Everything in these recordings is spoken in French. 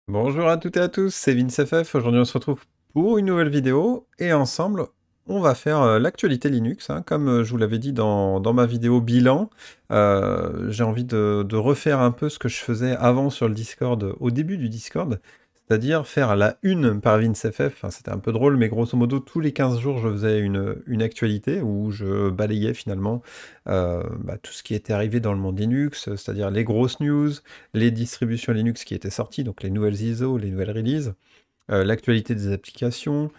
Bonjour à toutes et à tous, c'est VinceFF. Aujourd'hui, on se retrouve pour une nouvelle vidéo et ensemble, on va faire l'actualité Linux, hein. Comme je vous l'avais dit dans ma vidéo bilan, j'ai envie de refaire un peu ce que je faisais avant sur le Discord, au début du Discord, c'est-à-dire faire la une par VinceFF. Enfin, c'était un peu drôle, mais grosso modo, tous les 15 jours, je faisais une actualité où je balayais finalement tout ce qui était arrivé dans le monde Linux, c'est-à-dire les grosses news, les distributions Linux qui étaient sorties, donc les nouvelles ISO, les nouvelles releases, l'actualité des applications,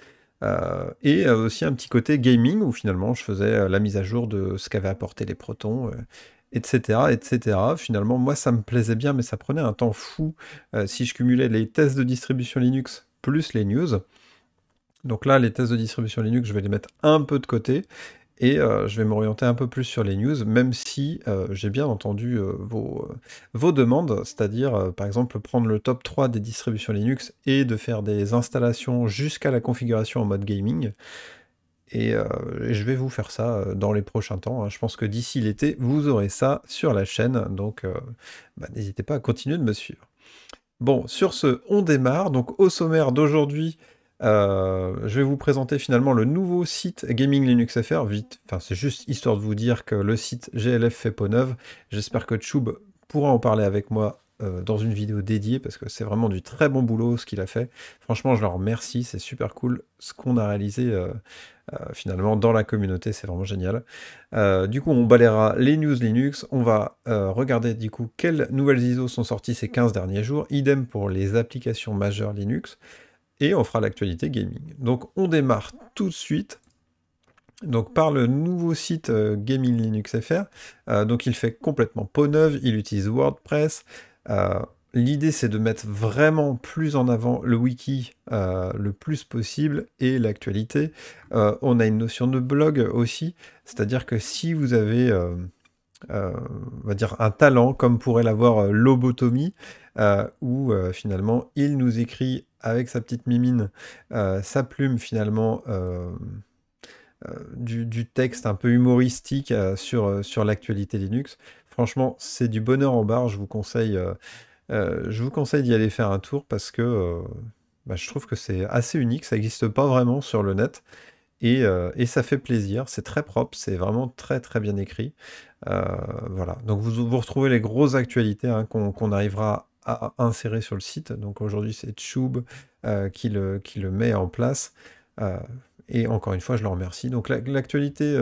et aussi un petit côté gaming où finalement je faisais la mise à jour de ce qu'avaient apporté les protons, etc., etc. Finalement, moi ça me plaisait bien, mais ça prenait un temps fou si je cumulais les tests de distribution Linux plus les news. Donc là, les tests de distribution Linux, je vais les mettre un peu de côté, et je vais m'orienter un peu plus sur les news, même si j'ai bien entendu vos demandes, c'est-à-dire par exemple prendre le top 3 des distributions Linux et de faire des installations jusqu'à la configuration en mode gaming. Et je vais vous faire ça dans les prochains temps, hein. Je pense que d'ici l'été, vous aurez ça sur la chaîne, donc n'hésitez pas à continuer de me suivre. Bon, sur ce, on démarre. Donc, au sommaire d'aujourd'hui, je vais vous présenter finalement le nouveau site Gaming Linux FR. Vite, enfin, c'est juste histoire de vous dire que le site GLF fait peau neuve. J'espère que Choub pourra en parler avec moi dans une vidéo dédiée parce que c'est vraiment du très bon boulot ce qu'il a fait. Franchement, je leur remercie, c'est super cool ce qu'on a réalisé finalement dans la communauté, c'est vraiment génial. Du coup, on balayera les news Linux, on va regarder du coup quelles nouvelles ISO sont sorties ces 15 derniers jours, idem pour les applications majeures Linux, et on fera l'actualité gaming. Donc on démarre tout de suite donc par le nouveau site Gaming Linux FR. Donc il fait complètement peau neuve, il utilise WordPress. Euh, L'idée c'est de mettre vraiment plus en avant le wiki le plus possible et l'actualité. On a une notion de blog aussi, c'est-à-dire que si vous avez on va dire un talent comme pourrait l'avoir Lobotomie, où finalement il nous écrit avec sa petite mimine, sa plume finalement, du texte un peu humoristique sur l'actualité Linux. Franchement, c'est du bonheur en barre. Je vous conseille d'y aller faire un tour parce que je trouve que c'est assez unique. Ça n'existe pas vraiment sur le net et ça fait plaisir. C'est très propre, c'est vraiment très très bien écrit. Euh, voilà. Donc vous retrouvez les grosses actualités hein, qu'on arrivera à insérer sur le site. Donc aujourd'hui, c'est Tube qui le met en place. Euh, et encore une fois, je le remercie. Donc l'actualité,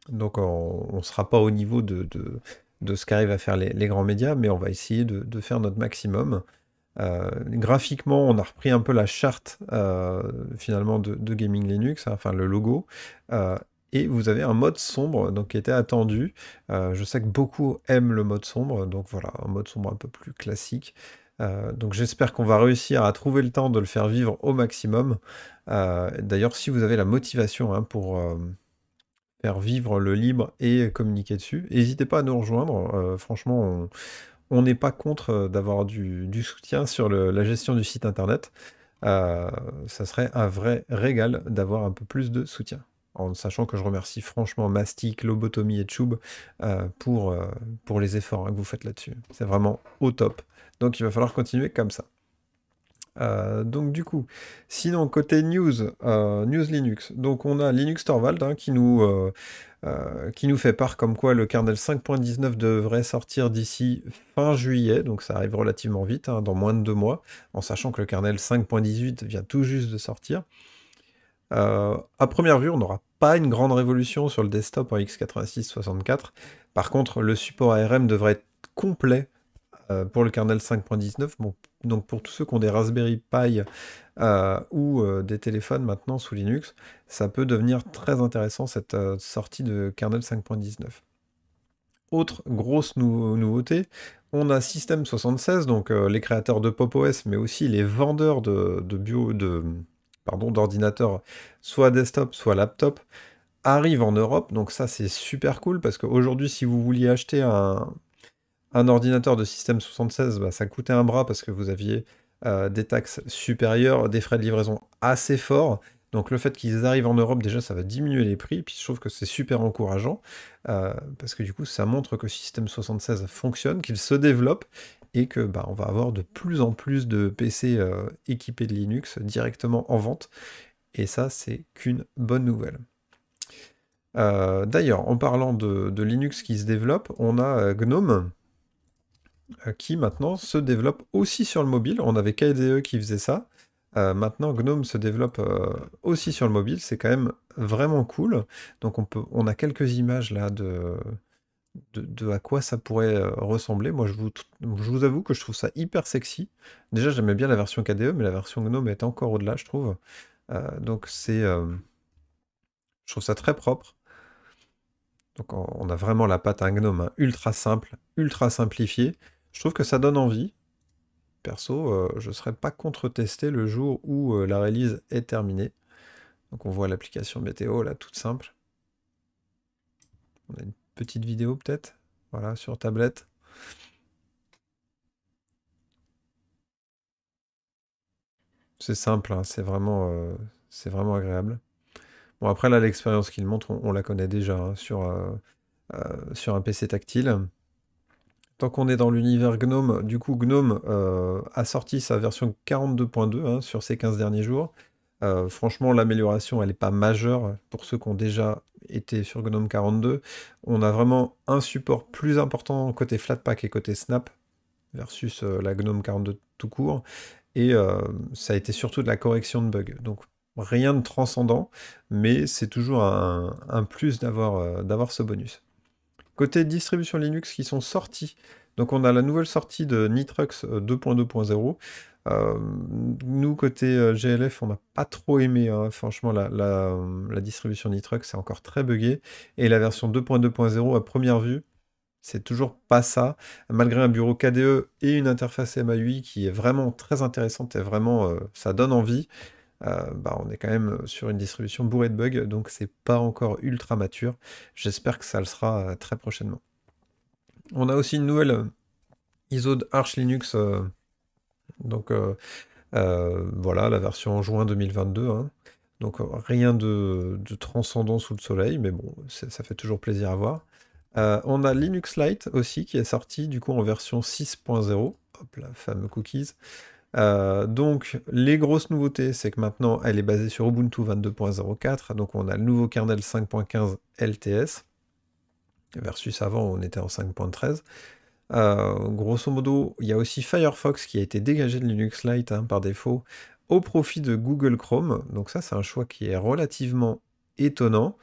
donc on ne sera pas au niveau de ce qu'arrivent à faire les grands médias, mais on va essayer de faire notre maximum. Graphiquement, on a repris un peu la charte finalement de Gaming Linux, hein, enfin le logo. euh, et vous avez un mode sombre donc, qui était attendu. Je sais que beaucoup aiment le mode sombre, donc voilà, un mode sombre un peu plus classique. Donc j'espère qu'on va réussir à trouver le temps de le faire vivre au maximum. D'ailleurs, si vous avez la motivation hein, pour faire vivre le libre et communiquer dessus, n'hésitez pas à nous rejoindre. Franchement, on n'est pas contre d'avoir du soutien sur la gestion du site internet. Euh, Ça serait un vrai régal d'avoir un peu plus de soutien. En sachant que je remercie franchement Mastic, Lobotomie et Tube pour les efforts hein, que vous faites là-dessus. C'est vraiment au top. Donc il va falloir continuer comme ça. Donc du coup, sinon côté news, news Linux, donc on a Linux Torvald hein, qui nous fait part comme quoi le kernel 5.19 devrait sortir d'ici fin juillet, donc ça arrive relativement vite, hein, dans moins de 2 mois, en sachant que le kernel 5.18 vient tout juste de sortir. À première vue, on n'aura pas une grande révolution sur le desktop en x86-64. Par contre, le support ARM devrait être complet pour le kernel 5.19. Bon, donc pour tous ceux qui ont des Raspberry Pi ou des téléphones maintenant sous Linux, ça peut devenir très intéressant cette sortie de kernel 5.19. Autre grosse nouveauté, on a System76, donc les créateurs de Pop! OS, mais aussi les vendeurs d'ordinateurs, soit desktop, soit laptop, arrivent en Europe. Donc ça, c'est super cool parce qu'aujourd'hui, si vous vouliez acheter un ordinateur de système 76, bah, ça coûtait un bras parce que vous aviez des taxes supérieures, des frais de livraison assez forts. Donc le fait qu'ils arrivent en Europe, déjà, ça va diminuer les prix. Puis je trouve que c'est super encourageant parce que du coup, ça montre que System 76 fonctionne, qu'il se développe et que bah, on va avoir de plus en plus de PC équipés de Linux directement en vente, et ça c'est qu'une bonne nouvelle. D'ailleurs, en parlant de Linux qui se développe, on a GNOME qui maintenant se développe aussi sur le mobile. On avait KDE qui faisait ça. Maintenant, GNOME se développe aussi sur le mobile. C'est quand même vraiment cool. Donc on a quelques images là de à quoi ça pourrait ressembler. Moi, je vous avoue que je trouve ça hyper sexy. Déjà, j'aimais bien la version KDE, mais la version GNOME est encore au-delà, je trouve. Donc je trouve ça très propre. Donc on a vraiment la patte à un gnome, hein, ultra simple, ultra simplifié. Je trouve que ça donne envie. Perso, je ne serais pas contre tester le jour où la release est terminée. Donc on voit l'application météo là, toute simple. On a une petite vidéo peut-être, voilà, sur tablette. C'est simple, hein, c'est vraiment agréable. Bon après là, l'expérience qu'il montre, on la connaît déjà hein, sur un PC tactile. Tant qu'on est dans l'univers GNOME, du coup GNOME a sorti sa version 42.2 hein, sur ces 15 derniers jours. Franchement, l'amélioration, elle n'est pas majeure pour ceux qui ont déjà été sur GNOME 42. On a vraiment un support plus important côté Flatpak et côté Snap versus la GNOME 42 tout court. Et ça a été surtout de la correction de bugs. Donc rien de transcendant, mais c'est toujours un plus d'avoir ce bonus. Côté distribution Linux qui sont sortis, donc on a la nouvelle sortie de Nitrux 2.2.0. Nous, côté GLF, on n'a pas trop aimé, hein. Franchement, la distribution Nitrux, c'est encore très buggé. Et la version 2.2.0, à première vue, c'est toujours pas ça. Malgré un bureau KDE et une interface MAUI qui est vraiment très intéressante et vraiment, ça donne envie. Bah, on est quand même sur une distribution bourrée de bugs, donc c'est pas encore ultra mature. J'espère que ça le sera très prochainement. On a aussi une nouvelle ISO de Arch Linux, donc voilà, la version en juin 2022, hein. Donc rien de transcendant sous le soleil, mais bon, ça fait toujours plaisir à voir. On a Linux Lite aussi qui est sorti du coup en version 6.0, hop là, fameux cookies. Donc, les grosses nouveautés, c'est que maintenant, elle est basée sur Ubuntu 22.04, donc on a le nouveau kernel 5.15 LTS, versus avant, on était en 5.13. Grosso modo, il y a aussi Firefox qui a été dégagé de Linux Lite hein, par défaut, au profit de Google Chrome, donc ça, c'est un choix qui est relativement étonnant.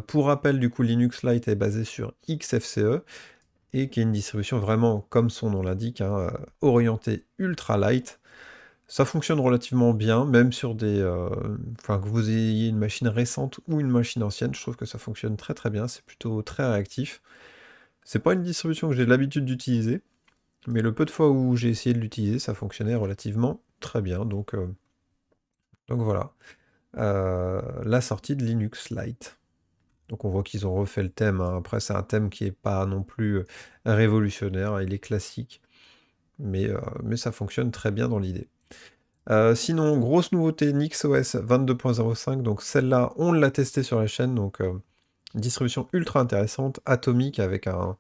Pour rappel, du coup, Linux Lite est basé sur XFCE, et qui est une distribution vraiment, comme son nom l'indique, hein, orientée ultra light. Ça fonctionne relativement bien, même sur enfin, que vous ayez une machine récente ou une machine ancienne, je trouve que ça fonctionne très très bien, c'est plutôt très réactif. C'est pas une distribution que j'ai l'habitude d'utiliser, mais le peu de fois où j'ai essayé de l'utiliser, ça fonctionnait relativement très bien, donc voilà. La sortie de Linux Lite. Donc on voit qu'ils ont refait le thème, hein. Après c'est un thème qui est pas non plus révolutionnaire, il est classique, mais ça fonctionne très bien dans l'idée. Sinon, grosse nouveauté, NixOS 22.05, donc celle-là, on l'a testée sur la chaîne, donc distribution ultra intéressante, atomique, avec un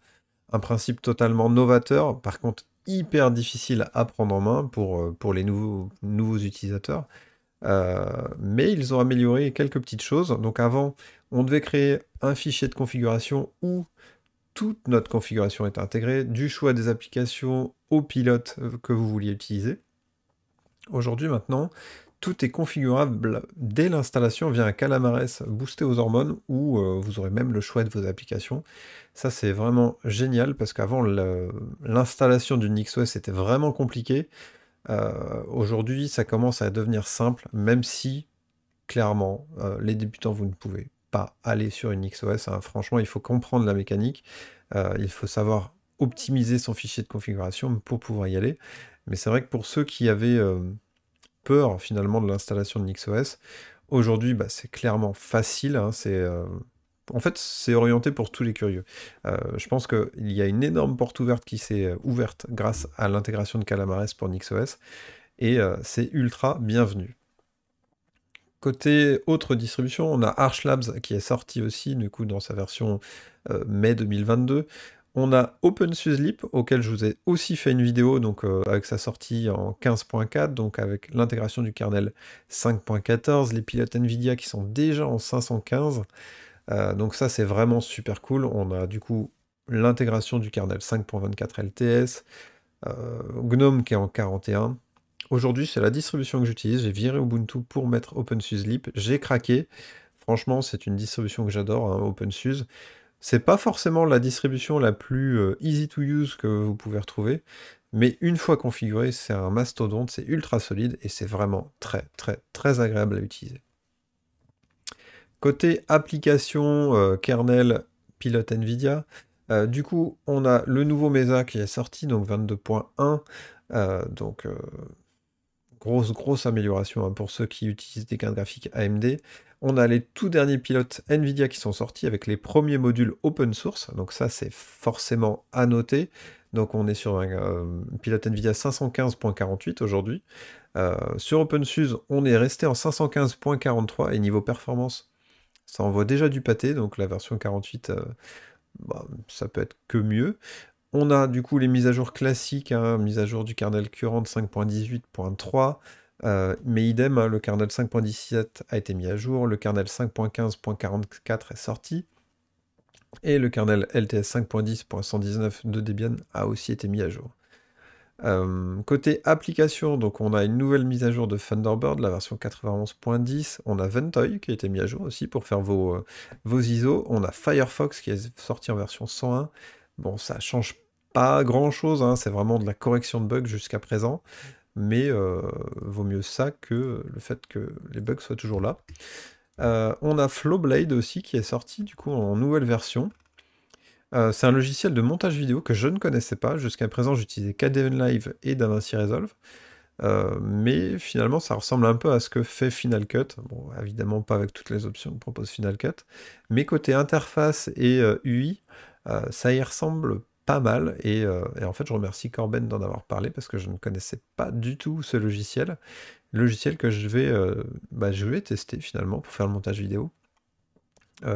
principe totalement novateur, par contre hyper difficile à prendre en main pour les nouveaux utilisateurs. Mais ils ont amélioré quelques petites choses. Donc avant, on devait créer un fichier de configuration où toute notre configuration est intégrée, du choix des applications au pilote que vous vouliez utiliser. Aujourd'hui, maintenant, tout est configurable dès l'installation via un calamares boosté aux hormones où vous aurez même le choix de vos applications. Ça, c'est vraiment génial parce qu'avant, l'installation du NixOS était vraiment compliqué. Aujourd'hui, ça commence à devenir simple, même si, clairement, les débutants, vous ne pouvez pas aller sur une NixOS, hein. Franchement, il faut comprendre la mécanique. Il faut savoir optimiser son fichier de configuration pour pouvoir y aller. Mais c'est vrai que pour ceux qui avaient peur finalement de l'installation de NixOS, aujourd'hui bah, c'est clairement facile, hein, en fait c'est orienté pour tous les curieux. Je pense qu'il y a une énorme porte ouverte qui s'est ouverte grâce à l'intégration de Calamares pour NixOS, et c'est ultra bienvenu. Côté autre distribution, on a Arch Labs qui est sorti aussi, du coup, dans sa version mai 2022. On a OpenSUSE Leap, auquel je vous ai aussi fait une vidéo, donc avec sa sortie en 15.4, donc avec l'intégration du kernel 5.14, les pilotes NVIDIA qui sont déjà en 515. Donc ça, c'est vraiment super cool. On a du coup l'intégration du kernel 5.24 LTS, GNOME qui est en 41. Aujourd'hui, c'est la distribution que j'utilise. J'ai viré Ubuntu pour mettre OpenSUSE Leap. J'ai craqué. Franchement, c'est une distribution que j'adore, hein, OpenSUSE. C'est pas forcément la distribution la plus easy to use que vous pouvez retrouver, mais une fois configuré, c'est un mastodonte, c'est ultra solide et c'est vraiment très très très agréable à utiliser. Côté application, kernel, pilote NVIDIA, du coup, on a le nouveau Mesa qui est sorti, donc 22.1, donc grosse amélioration hein, pour ceux qui utilisent des cartes graphiques AMD. On a les tout derniers pilotes NVIDIA qui sont sortis avec les premiers modules open source, donc ça c'est forcément à noter. Donc on est sur un pilote NVIDIA 515.48 aujourd'hui. Sur OpenSUSE, on est resté en 515.43 et niveau performance, ça envoie déjà du pâté, donc la version 48, bah, ça peut être que mieux. On a du coup les mises à jour classiques, hein, mise à jour du kernel Current 5.18.3, mais idem, hein, le kernel 5.17 a été mis à jour, le kernel 5.15.44 est sorti, et le kernel LTS 5.10.119 de Debian a aussi été mis à jour. Côté application, donc on a une nouvelle mise à jour de Thunderbird, la version 91.10, on a Ventoy qui a été mis à jour aussi pour faire vos ISO, on a Firefox qui est sorti en version 101, bon ça change pas grand chose, hein, c'est vraiment de la correction de bugs jusqu'à présent, mais vaut mieux ça que le fait que les bugs soient toujours là. On a Flowblade aussi qui est sorti du coup en nouvelle version. C'est un logiciel de montage vidéo que je ne connaissais pas. Jusqu'à présent, j'utilisais KDE Live et DaVinci Resolve. Mais finalement, ça ressemble un peu à ce que fait Final Cut. Bon, évidemment pas avec toutes les options que propose Final Cut. Mais côté interface et UI, ça y ressemble pas mal. Et en fait, je remercie Corben d'en avoir parlé parce que je ne connaissais pas du tout ce logiciel. Logiciel que je vais tester finalement pour faire le montage vidéo.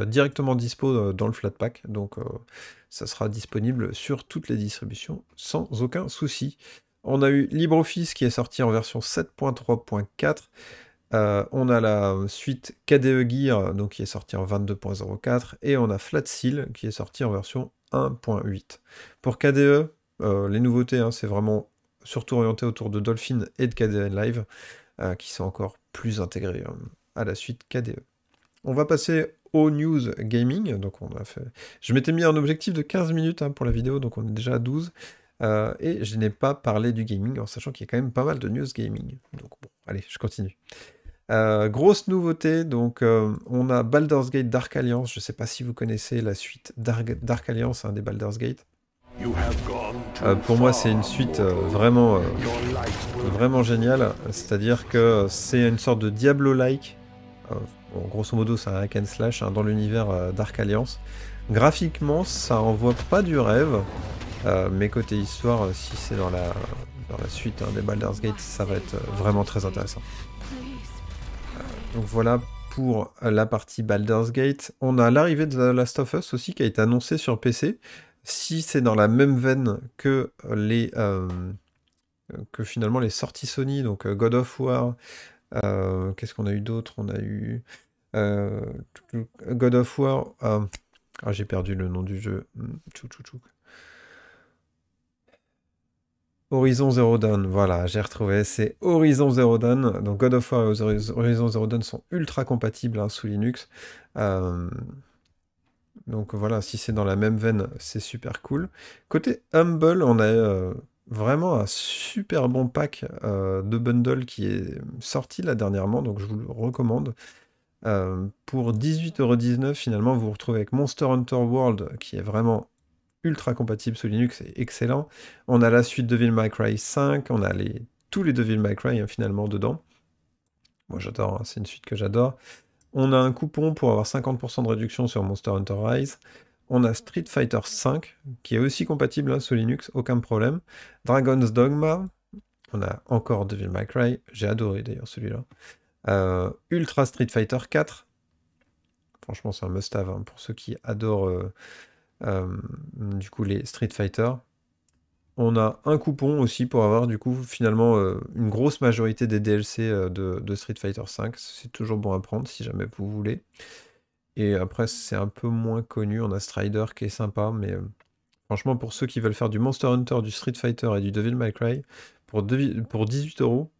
Directement dispo dans le Flatpak, donc ça sera disponible sur toutes les distributions sans aucun souci. On a eu LibreOffice qui est sorti en version 7.3.4. On a la suite KDE Gear donc, qui est sortie en 22.04 et on a Flatseal qui est sorti en version 1.8. Pour KDE, les nouveautés, hein, c'est vraiment surtout orienté autour de Dolphin et de KDE Live qui sont encore plus intégrés à la suite KDE. On va passer aux news gaming. Donc on a fait... Je m'étais mis un objectif de 15 minutes hein, pour la vidéo, donc on est déjà à 12. Et je n'ai pas parlé du gaming, en sachant qu'il y a quand même pas mal de news gaming. Donc bon, allez, je continue. Grosse nouveauté, donc on a Baldur's Gate Dark Alliance. Je ne sais pas si vous connaissez la suite Dark Alliance hein, des Baldur's Gate. Pour moi, c'est une suite vraiment géniale. C'est-à-dire que c'est une sorte de Diablo-like. Bon, grosso modo, c'est un hack and slash hein, dans l'univers Dark Alliance. Graphiquement, ça envoie pas du rêve, mais côté histoire, si c'est dans la suite hein, des Baldur's Gate, ça va être vraiment très intéressant. Donc voilà pour la partie Baldur's Gate. On a l'arrivée de The Last of Us aussi qui a été annoncée sur PC. Si c'est dans la même veine que finalement les sorties Sony, donc God of War, qu'est-ce qu'on a eu d'autre? On a eu God of War. J'ai perdu le nom du jeu. Horizon Zero Dawn, voilà, j'ai retrouvé, c'est Horizon Zero Dawn. Donc God of War et Horizon Zero Dawn sont ultra compatibles hein, sous Linux. Donc voilà, si c'est dans la même veine, c'est super cool. Côté Humble, on a vraiment un super bon pack de bundle qui est sorti là dernièrement, donc je vous le recommande. Pour 18,19€, finalement, vous vous retrouvez avec Monster Hunter World, qui est vraiment ultra compatible sous Linux, c'est excellent. On a la suite Devil May Cry 5, on a tous les Devil May Cry, hein, finalement, dedans. Moi, j'adore, hein, c'est une suite que j'adore. On a un coupon pour avoir 50% de réduction sur Monster Hunter Rise. On a Street Fighter V, qui est aussi compatible hein, sous Linux, aucun problème. Dragon's Dogma. On a encore Devil May Cry, j'ai adoré d'ailleurs celui-là. Ultra Street Fighter 4. Franchement, c'est un must-have hein, pour ceux qui adorent Du coup, les Street Fighter. On a un coupon aussi pour avoir du coup finalement une grosse majorité des DLC de Street Fighter V. C'est toujours bon à prendre si jamais vous voulez. Et après c'est un peu moins connu, on a Strider qui est sympa, mais franchement pour ceux qui veulent faire du Monster Hunter, du Street Fighter et du Devil May Cry, pour 18 euros,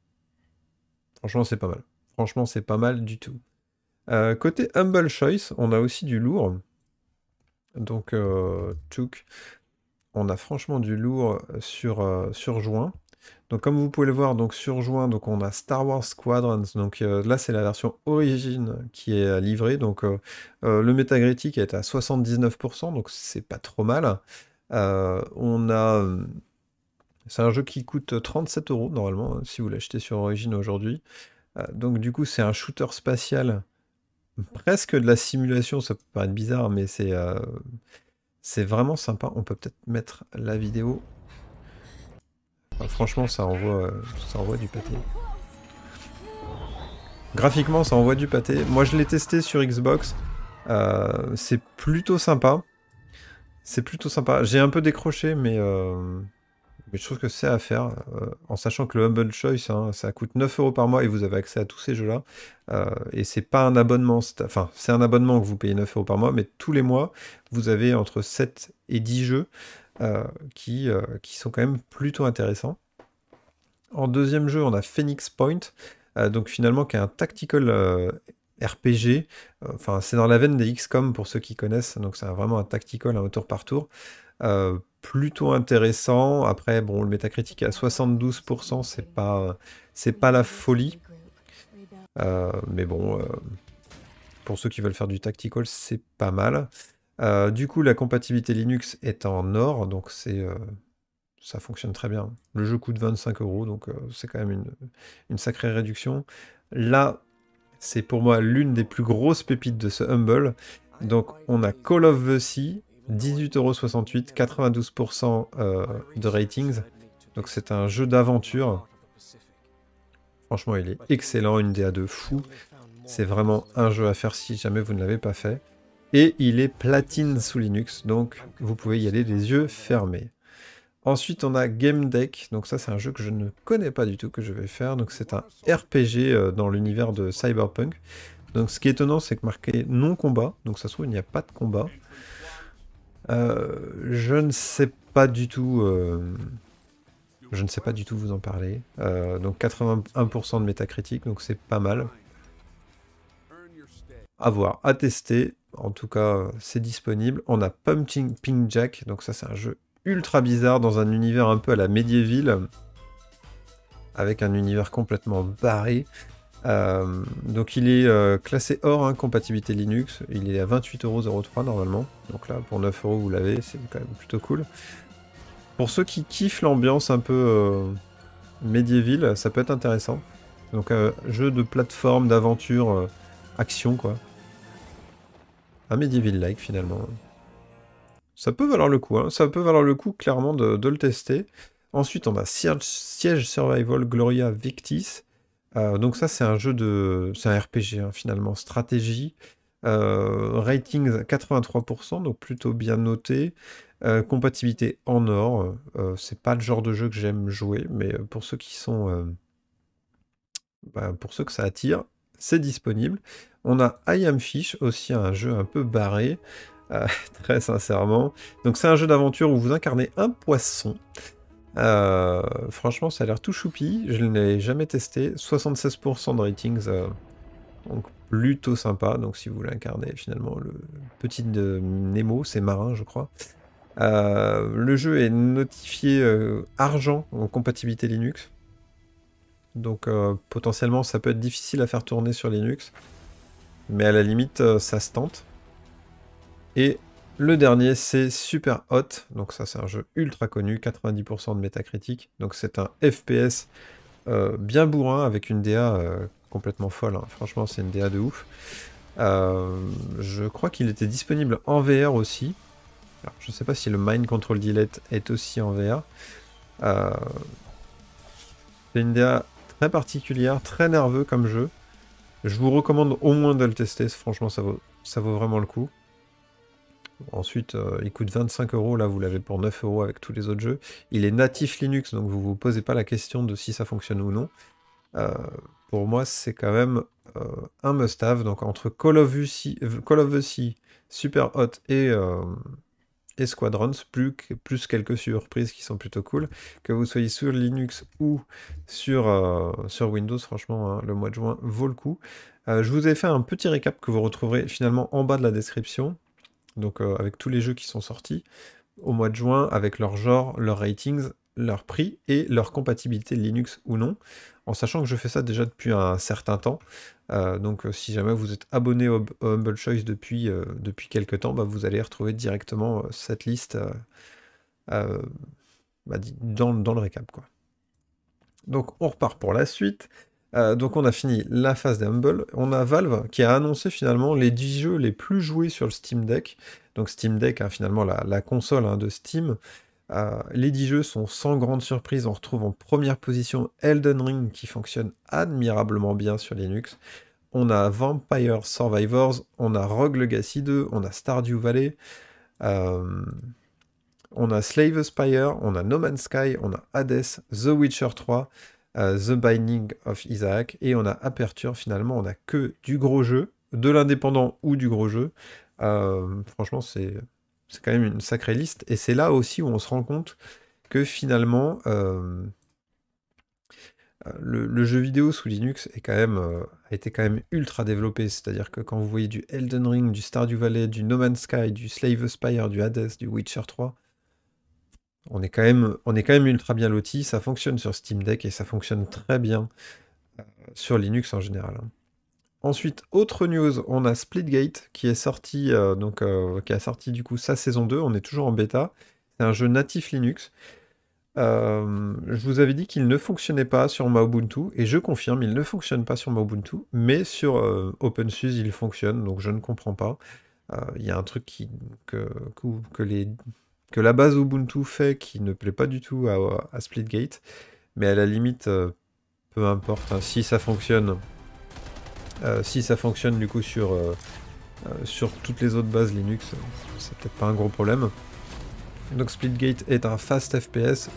franchement c'est pas mal. Franchement c'est pas mal du tout. Côté Humble Choice, on a aussi du lourd. Donc Chouk, on a franchement du lourd sur juin. Donc comme vous pouvez le voir, donc sur juin, donc on a Star Wars Squadrons. Donc là c'est la version origine qui est livrée. Donc le Metacritic est à 79%, donc c'est pas trop mal. On a, c'est un jeu qui coûte 37 euros normalement hein, si vous l'achetez sur origine aujourd'hui. Donc du coup c'est un shooter spatial, presque de la simulation. Ça peut paraître bizarre, mais c'est vraiment sympa. On peut peut-être mettre la vidéo. Enfin, franchement, ça envoie du pâté. Graphiquement, ça envoie du pâté. Moi, je l'ai testé sur Xbox. C'est plutôt sympa. C'est plutôt sympa. J'ai un peu décroché, mais je trouve que c'est à faire. En sachant que le Humble Choice, hein, ça coûte 9 euros par mois et vous avez accès à tous ces jeux-là. Et c'est pas un abonnement. Enfin, c'est un abonnement que vous payez 9 euros par mois, mais tous les mois, vous avez entre 7 et 10 jeux qui sont quand même plutôt intéressants. En deuxième jeu, on a Phoenix Point, donc finalement qui est un tactical RPG. Enfin, c'est dans la veine des XCOM pour ceux qui connaissent, donc c'est vraiment un tactical au tour par tour. Plutôt intéressant. Après, bon, le Metacritic est à 72%, c'est pas la folie. Mais bon, pour ceux qui veulent faire du tactical, c'est pas mal. Du coup, la compatibilité Linux est en or, donc ça fonctionne très bien. Le jeu coûte 25 euros, donc c'est quand même une sacrée réduction. Là, c'est pour moi l'une des plus grosses pépites de ce Humble. Donc on a Call of the Sea, 18,68 €, 92% de ratings. Donc c'est un jeu d'aventure. Franchement, il est excellent, une DA de fou. C'est vraiment un jeu à faire si jamais vous ne l'avez pas fait. Et il est platine sous Linux, donc vous pouvez y aller les yeux fermés. Ensuite, on a Game Deck. Donc ça, c'est un jeu que je ne connais pas du tout, que je vais faire. Donc c'est un RPG dans l'univers de Cyberpunk. Donc ce qui est étonnant, c'est que marqué non-combat. Donc ça se trouve, il n'y a pas de combat. Je ne sais pas du tout... je ne sais pas du tout vous en parler. Donc 81% de métacritique, donc c'est pas mal. À voir, à tester. En tout cas, c'est disponible. On a Pumping Jack. Donc ça, c'est un jeu ultra bizarre dans un univers un peu à la Medieval, avec un univers complètement barré. Donc il est classé or, hein, compatibilité Linux. Il est à 28,03 € normalement. Donc là, pour 9 euros, vous l'avez, c'est quand même plutôt cool. Pour ceux qui kiffent l'ambiance un peu Medieval, ça peut être intéressant. Donc jeu de plateforme, d'aventure, action quoi. Un Medieval-like finalement. Ça peut valoir le coup, hein. Ça peut valoir le coup clairement de le tester. Ensuite, on a Siege Survival Gloria Victis. Donc ça, c'est un jeu de... C'est un RPG, hein, finalement. Stratégie. Ratings 83%, donc plutôt bien noté. Compatibilité en or. C'est pas le genre de jeu que j'aime jouer, mais pour ceux qui sont... pour ceux que ça attire, c'est disponible. On a I Am Fish, aussi un jeu un peu barré. Très sincèrement. Donc c'est un jeu d'aventure où vous incarnez un poisson. Franchement, ça a l'air tout choupi. Je ne l'ai jamais testé. 76% de ratings. Donc plutôt sympa. Donc si vous l'incarnez finalement, le petit de Nemo, c'est marin, je crois. Le jeu est notifié argent en compatibilité Linux. Donc potentiellement, ça peut être difficile à faire tourner sur Linux. Mais à la limite, ça se tente. Et le dernier, c'est Super Hot. Donc ça, c'est un jeu ultra connu, 90% de métacritique. Donc c'est un FPS bien bourrin avec une DA complètement folle, hein. Franchement, c'est une DA de ouf. Je crois qu'il était disponible en VR aussi. Alors, je ne sais pas si le Mind Control Delete est aussi en VR. C'est une DA très particulière, très nerveux comme jeu. Je vous recommande au moins de le tester. Franchement, ça vaut vraiment le coup. Ensuite, il coûte 25 euros, là vous l'avez pour 9 euros avec tous les autres jeux. Il est natif Linux, donc vous vous posez pas la question de si ça fonctionne ou non. Euh, pour moi, c'est quand même un must-have. Donc entre Call of Duty, Super Hot et Squadrons, plus quelques surprises qui sont plutôt cool. Que vous soyez sur Linux ou sur Windows, franchement, hein, le mois de juin vaut le coup. Je vous ai fait un petit récap que vous retrouverez finalement en bas de la description, donc avec tous les jeux qui sont sortis au mois de juin, avec leur genre, leurs ratings, leur prix et leur compatibilité Linux ou non, en sachant que je fais ça déjà depuis un certain temps. Donc si jamais vous êtes abonné au Humble Choice depuis quelques temps, bah, vous allez retrouver directement cette liste euh, bah, dans le récap, quoi. Donc on repart pour la suite. Donc on a fini la phase des Humble. On a Valve qui a annoncé finalement les 10 jeux les plus joués sur le Steam Deck. Donc Steam Deck, hein, finalement la console, hein, de Steam. Les 10 jeux sont sans grande surprise. On retrouve en première position Elden Ring qui fonctionne admirablement bien sur Linux. On a Vampire Survivors, on a Rogue Legacy 2, on a Stardew Valley, euh, on a Slave Spire, on a No Man's Sky, on a Hades, The Witcher 3, The Binding of Isaac, et on a Aperture. Finalement, on a que du gros jeu, de l'indépendant ou du gros jeu. Franchement, c'est quand même une sacrée liste, et c'est là aussi où on se rend compte que finalement, le jeu vidéo sous Linux a été quand même ultra développé. C'est-à-dire que quand vous voyez du Elden Ring, du Stardew Valley, du No Man's Sky, du Slave Spire, du Hades, du Witcher 3, on est quand même ultra bien loti. Ça fonctionne sur Steam Deck et ça fonctionne très bien sur Linux en général, hein. Ensuite, autre news, on a Splitgate qui est sorti, qui a sorti du coup sa saison 2. On est toujours en bêta. C'est un jeu natif Linux. Je vous avais dit qu'il ne fonctionnait pas sur ma Ubuntu, et je confirme, il ne fonctionne pas sur ma Ubuntu, mais sur OpenSUSE il fonctionne, donc je ne comprends pas. Il y a un truc que la base Ubuntu fait qui ne plaît pas du tout à Splitgate, mais à la limite, peu importe, hein, si ça fonctionne du coup sur toutes les autres bases Linux, c'est peut-être pas un gros problème. Donc Splitgate est un fast FPS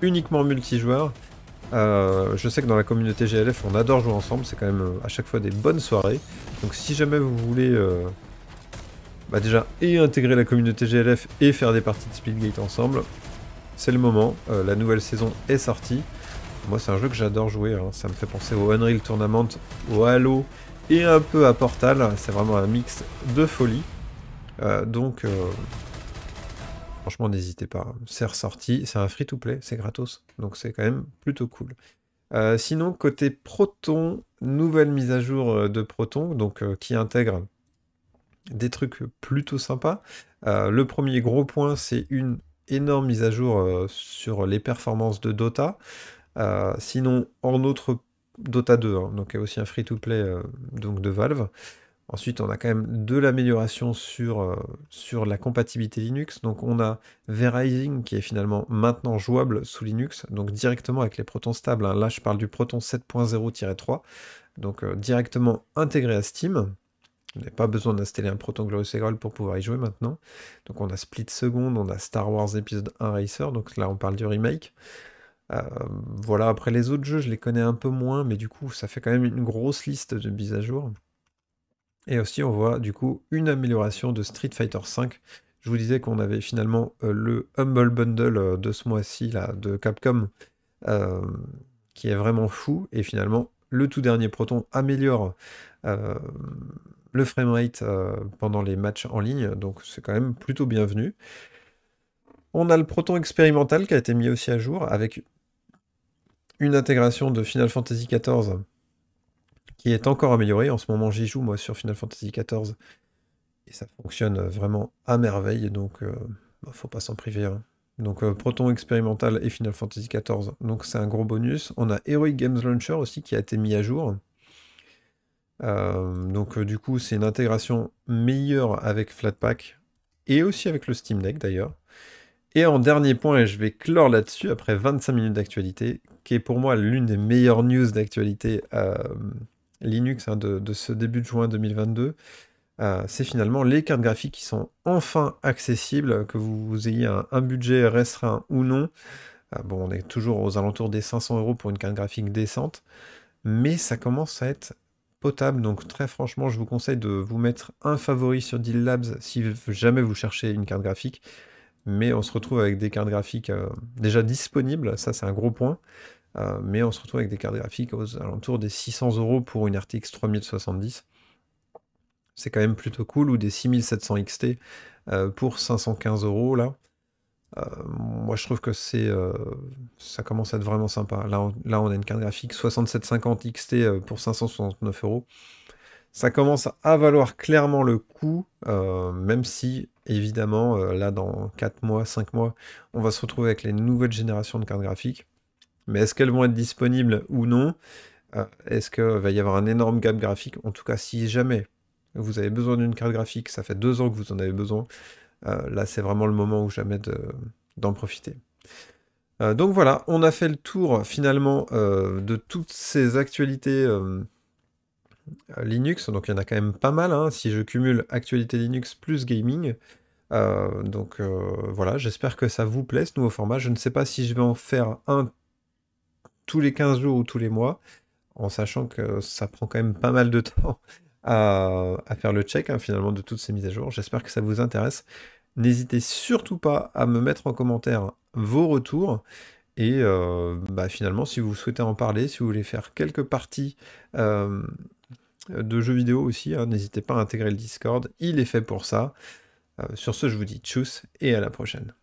uniquement multijoueur. Je sais que dans la communauté GLF, on adore jouer ensemble, c'est quand même à chaque fois des bonnes soirées. Donc si jamais vous voulez déjà intégrer la communauté GLF et faire des parties de Splitgate ensemble, c'est le moment. La nouvelle saison est sortie. Moi, c'est un jeu que j'adore jouer, hein. Ça me fait penser au Unreal Tournament, au Halo et un peu à Portal. C'est vraiment un mix de folie. Donc, franchement, n'hésitez pas. C'est ressorti, c'est un free-to-play, c'est gratos. Donc, c'est quand même plutôt cool. Sinon, côté Proton, nouvelle mise à jour de Proton, donc qui intègre des trucs plutôt sympas. Le premier gros point, c'est une énorme mise à jour sur les performances de Dota. Sinon, en autre, Dota 2, hein, donc il y a aussi un free-to-play donc de Valve. Ensuite, on a quand même de l'amélioration sur la compatibilité Linux. Donc on a V-Rising qui est finalement maintenant jouable sous Linux, donc directement avec les protons stables, hein. Là, je parle du Proton 7.0-3, donc directement intégré à Steam. Vous n'avez pas besoin d'installer un Proton Glorious Eagle pour pouvoir y jouer maintenant. Donc on a Split Second, on a Star Wars Episode 1 Racer, donc là on parle du remake. Voilà, après les autres jeux, je les connais un peu moins, mais du coup, ça fait quand même une grosse liste de mises à jour. Et aussi, on voit du coup une amélioration de Street Fighter V. Je vous disais qu'on avait finalement le Humble Bundle de ce mois-ci, là, de Capcom, euh, qui est vraiment fou. Et finalement, le tout dernier Proton améliore euh, le framerate pendant les matchs en ligne, donc c'est quand même plutôt bienvenu. On a le Proton expérimental qui a été mis aussi à jour avec une intégration de Final Fantasy XIV qui est encore améliorée. En ce moment, j'y joue moi sur Final Fantasy XIV et ça fonctionne vraiment à merveille, donc faut pas s'en priver, hein. Donc Proton expérimental et Final Fantasy XIV, donc c'est un gros bonus. On a Heroic Games Launcher aussi qui a été mis à jour. Donc du coup, c'est une intégration meilleure avec Flatpak et aussi avec le Steam Deck d'ailleurs. Et en dernier point, et je vais clore là-dessus après 25 minutes d'actualité, qui est pour moi l'une des meilleures news d'actualité Linux, hein, de ce début de juin 2022. c'est finalement les cartes graphiques qui sont enfin accessibles, que vous ayez un budget restreint ou non. Bon, on est toujours aux alentours des 500 € pour une carte graphique décente, mais ça commence à être potable, donc très franchement, je vous conseille de vous mettre un favori sur Deal Labs si jamais vous cherchez une carte graphique, mais on se retrouve avec des cartes graphiques déjà disponibles, ça c'est un gros point, mais on se retrouve avec des cartes graphiques aux alentours des 600 € pour une RTX 3070. C'est quand même plutôt cool, ou des 6700 XT pour 515 € là. Moi je trouve que ça commence à être vraiment sympa. Là on a une carte graphique 6750 XT pour 569 €. Ça commence à valoir clairement le coup, même si évidemment là dans 4 mois, 5 mois, on va se retrouver avec les nouvelles générations de cartes graphiques. Mais est-ce qu'elles vont être disponibles ou non? Est-ce qu'il va y avoir un énorme gap graphique? En tout cas, si jamais vous avez besoin d'une carte graphique, ça fait 2 ans que vous en avez besoin, là c'est vraiment le moment ou jamais d'en profiter. Donc voilà, on a fait le tour finalement de toutes ces actualités Linux, donc il y en a quand même pas mal, hein, si je cumule actualité Linux plus gaming. Donc voilà, j'espère que ça vous plaît ce nouveau format. Je ne sais pas si je vais en faire un tous les 15 jours ou tous les mois, en sachant que ça prend quand même pas mal de temps à faire le check hein, finalement de toutes ces mises à jour. J'espère que ça vous intéresse. N'hésitez surtout pas à me mettre en commentaire vos retours. Et bah, finalement, si vous souhaitez en parler, si vous voulez faire quelques parties de jeux vidéo aussi, hein, n'hésitez pas à intégrer le Discord, il est fait pour ça. Sur ce, je vous dis tchuss et à la prochaine.